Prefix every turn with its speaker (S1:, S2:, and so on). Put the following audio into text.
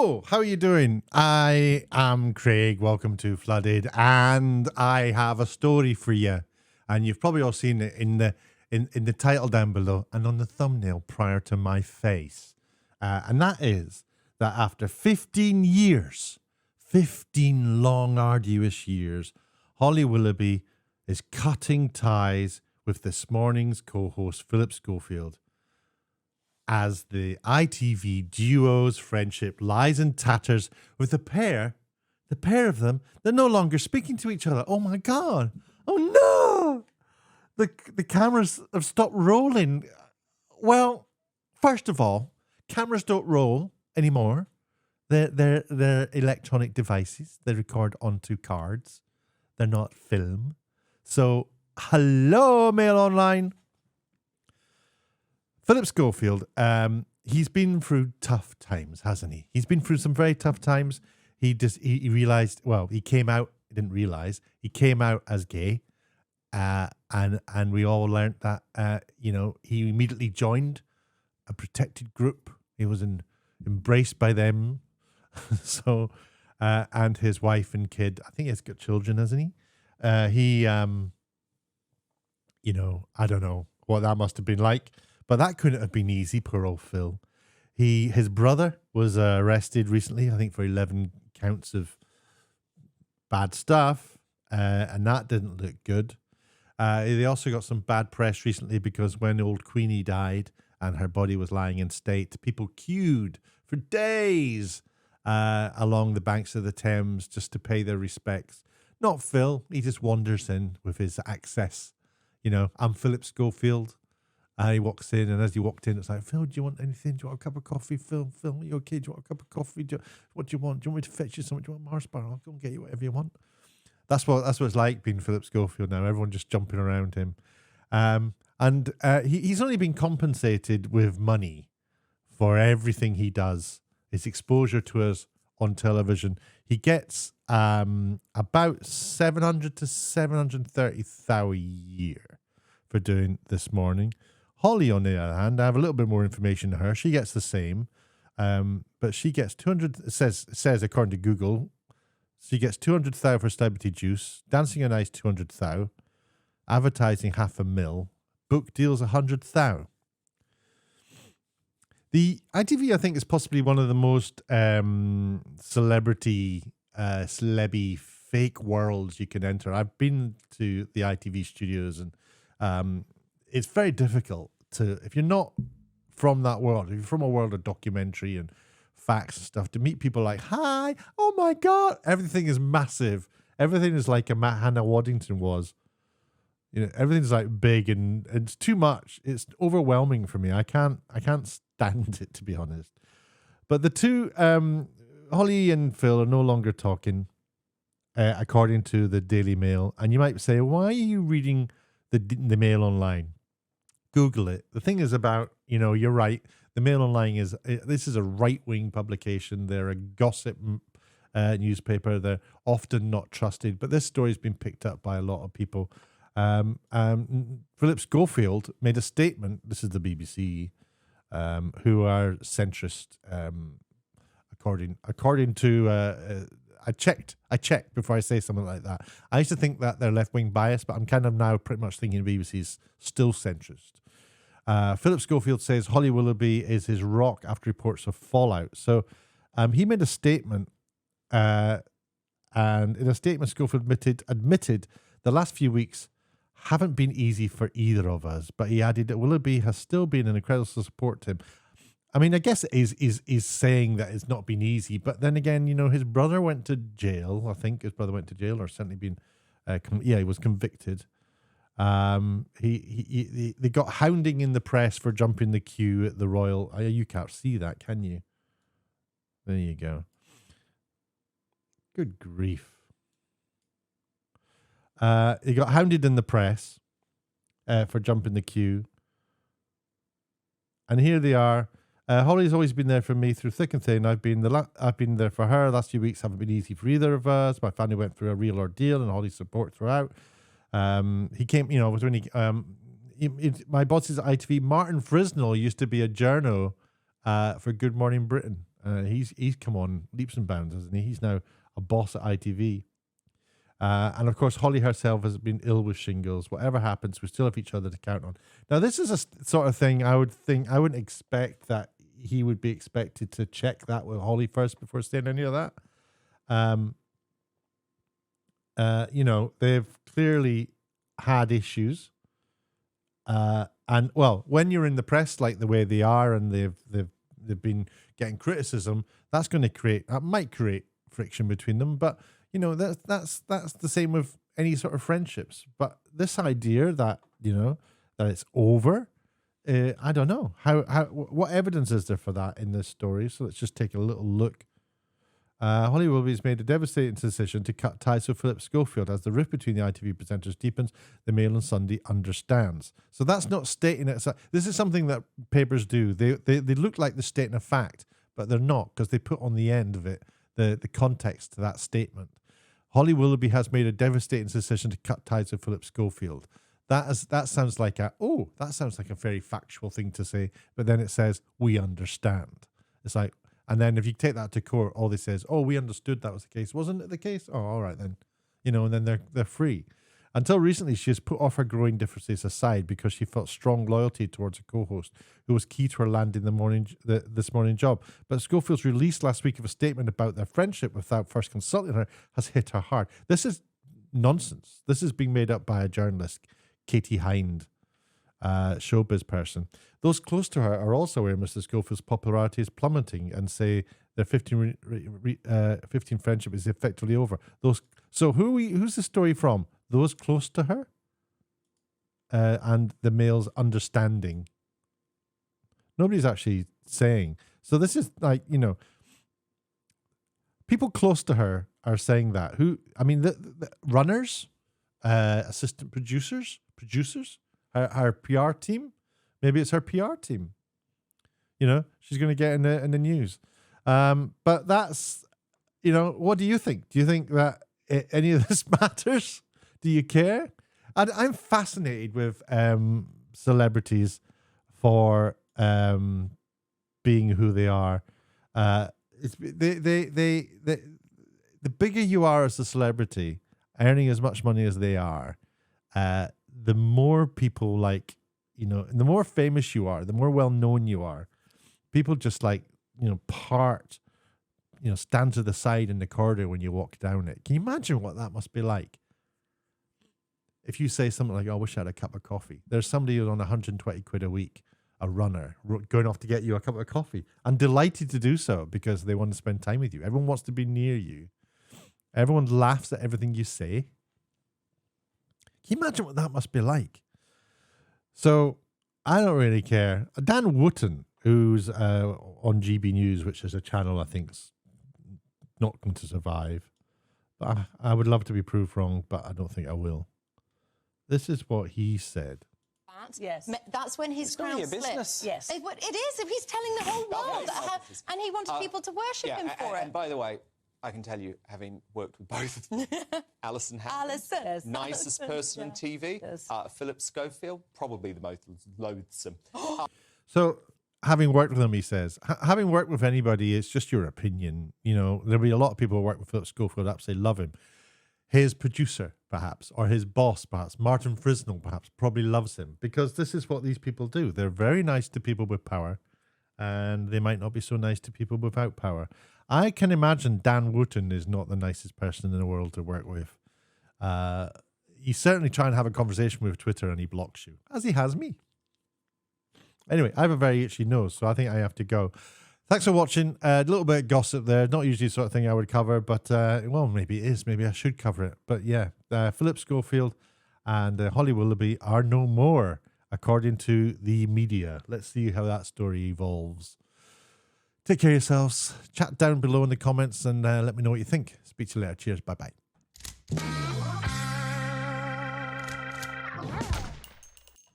S1: Hello, how are you doing? I am Craig. Welcome to Flooded, and I have a story for you. And you've probably all seen it in the title down below and on the thumbnail prior to my face. And that is that after 15 years, 15 long, arduous years, Holly Willoughby is cutting ties with this morning's co-host, Philip Schofield, as the ITV duo's friendship lies in tatters with the pair of them, they're no longer speaking to each other. Oh my God. Oh no. The cameras have stopped rolling. Well, first of all, cameras don't roll anymore. They're electronic devices. They record onto cards. They're not film. So, hello, Mail Online. Philip Schofield, he's been through tough times, hasn't he? He's been through some very tough times. He realized, well, he came out, didn't realize, he came out as gay. And we all learned that, he immediately joined a protected group. He was embraced by them. So, and his wife and kid, I think he's got children, hasn't he? I don't know what that must have been like. But that couldn't have been easy, poor old Phil. His brother was arrested recently, I think, for 11 counts of bad stuff, and that didn't look good. They also got some bad press recently because when old Queenie died and her body was lying in state, people queued for days along the banks of the Thames just to pay their respects. Not Phil, he just wanders in with his access. I'm Philip Schofield. He walks in, and as he walked in, it's like, Phil, do you want anything? Do you want a cup of coffee? Phil, are you okay? Do you want a cup of coffee? What do you want? Do you want me to fetch you something? Do you want Mars bar? I'll go and get you whatever you want. That's what it's like being Philip Schofield now. Everyone just jumping around him. He's only been compensated with money for everything he does. His exposure to us on television. He gets about 700 to 730,000 a year for doing This Morning. Holly, on the other hand, I have a little bit more information to her. She gets the same, but she gets 200. It says according to Google, she gets 200,000 for Celebrity Juice, Dancing on Ice 200,000, advertising 500,000, book deals 100,000. The ITV, I think, is possibly one of the most celebby, fake worlds you can enter. I've been to the ITV studios, and it's very difficult if you're not from that world, if you're from a world of documentary and facts and stuff, to meet people like, hi, oh my God, everything is massive. Everything is like a Matt Hannah Waddington was. Everything's like big and it's too much. It's overwhelming for me. I can't stand it, to be honest. But the two, Holly and Phil, are no longer talking, according to the Daily Mail. And you might say, why are you reading the Mail Online? Google it. The thing is about, you're right. The Mail Online this is a right-wing publication. They're a gossip newspaper. They're often not trusted, but this story's been picked up by a lot of people. Philip Schofield made a statement. This is the BBC, who are centrist, according to. I checked before I say something like that. I used to think that they're left-wing biased, but I'm kind of now pretty much thinking BBC's still centrist. Philip Schofield says Holly Willoughby is his rock after reports of fallout. So he made a statement, and in a statement, Schofield admitted the last few weeks haven't been easy for either of us, but he added that Willoughby has still been an incredible support to him. I mean, I guess it is saying that it's not been easy, but then again, his brother went to jail. I think his brother went to jail, or certainly been, he was convicted. They got hounding in the press for jumping the queue at the Royal. You can't see that, can you? There you go. Good grief. He got hounded in the press for jumping the queue, and here they are. Holly's always been there for me through thick and thin. I've been there for her. Last few weeks haven't been easy for either of us. My family went through a real ordeal, and Holly's support throughout. He came, was when my bosses at ITV, Martin Frisnell, used to be a journo for Good Morning Britain. He's come on leaps and bounds, hasn't he? He's now a boss at ITV. And of course, Holly herself has been ill with shingles. Whatever happens, we still have each other to count on. Now, this is a sort of thing I wouldn't expect that he would be expected to check that with Holly first before saying any of that. They've clearly had issues. And well, when you're in the press like the way they are, and they've been getting criticism, that might create friction between them. But that's the same with any sort of friendships. But this idea that that it's over, I don't know what evidence is there for that in this story. So let's just take a little look. Holly Willoughby's made a devastating decision to cut ties with Philip Schofield as the rift between the ITV presenters deepens. The Mail and Sunday understands. So that's not stating it. This is something that papers do. They look like they're stating a fact, but they're not, because they put on the end of it the context to that statement. Holly Willoughby has made a devastating decision to cut ties with Philip Schofield. That sounds like a very factual thing to say, but then it says, we understand. It's like, and then if you take that to court, all they say is, oh, we understood that was the case. Wasn't it the case? Oh, all right then. And then they're free. Until recently, she has put off her growing differences aside because she felt strong loyalty towards a co-host who was key to her landing this morning job. But Schofield's release last week of a statement about their friendship without first consulting her has hit her hard. This is nonsense. This is being made up by a journalist, Katie Hind, showbiz person. Those close to her are also aware Mr. Schofield's popularity is plummeting and say their 15 friendship is effectively over. Who's the story from? Those close to her and the Mail's understanding. Nobody's actually saying. So this is like, people close to her are saying that. The runners, assistant producers, her PR team. Maybe it's her PR team. She's going to get in the news. But that's, what do you think? Do you think that any of this matters? Do you care? I'm fascinated with celebrities for being who they are. The bigger you are as a celebrity, earning as much money as they are, the more people the more famous you are, the more well known you are. People just stand to the side in the corridor when you walk down it. Can you imagine what that must be like? If you say something like, oh, I wish I had a cup of coffee. There's somebody who's on 120 quid a week, a runner, going off to get you a cup of coffee, and delighted to do so because they want to spend time with you. Everyone wants to be near you. Everyone laughs at everything you say. Can you imagine what that must be like? So I don't really care. Dan Wootton, who's on GB News, which is a channel I think's not going to survive. But I would love to be proved wrong, but I don't think I will. This is what he said.
S2: Yes. That's when his crown slipped. Yes. It is. If he's telling the whole world. And he wanted people to worship him for it.
S3: And by the way, I can tell you, having worked with both of them, Alison Hammond, nicest person on TV, Philip Schofield, probably the most loathsome.
S1: So, having worked with him, he says, having worked with anybody, it's just your opinion. There'll be a lot of people who work with Philip Schofield, absolutely love him. His producer, perhaps, or his boss, perhaps, Martin Frisnell, perhaps, probably loves him because this is what these people do. They're very nice to people with power, and they might not be so nice to people without power. I can imagine Dan Wootton is not the nicest person in the world to work with. You certainly try and have a conversation with Twitter and he blocks you, as he has me. Anyway, I have a very itchy nose, so I think I have to go. Thanks for watching. A little bit of gossip there. Not usually the sort of thing I would cover, but, well, maybe it is. Maybe I should cover it. But, yeah, Philip Schofield and Holly Willoughby are no more, according to the media. Let's see how that story evolves. Take care of yourselves. Chat down below in the comments and let me know what you think. Speak to you later. Cheers. Bye-bye.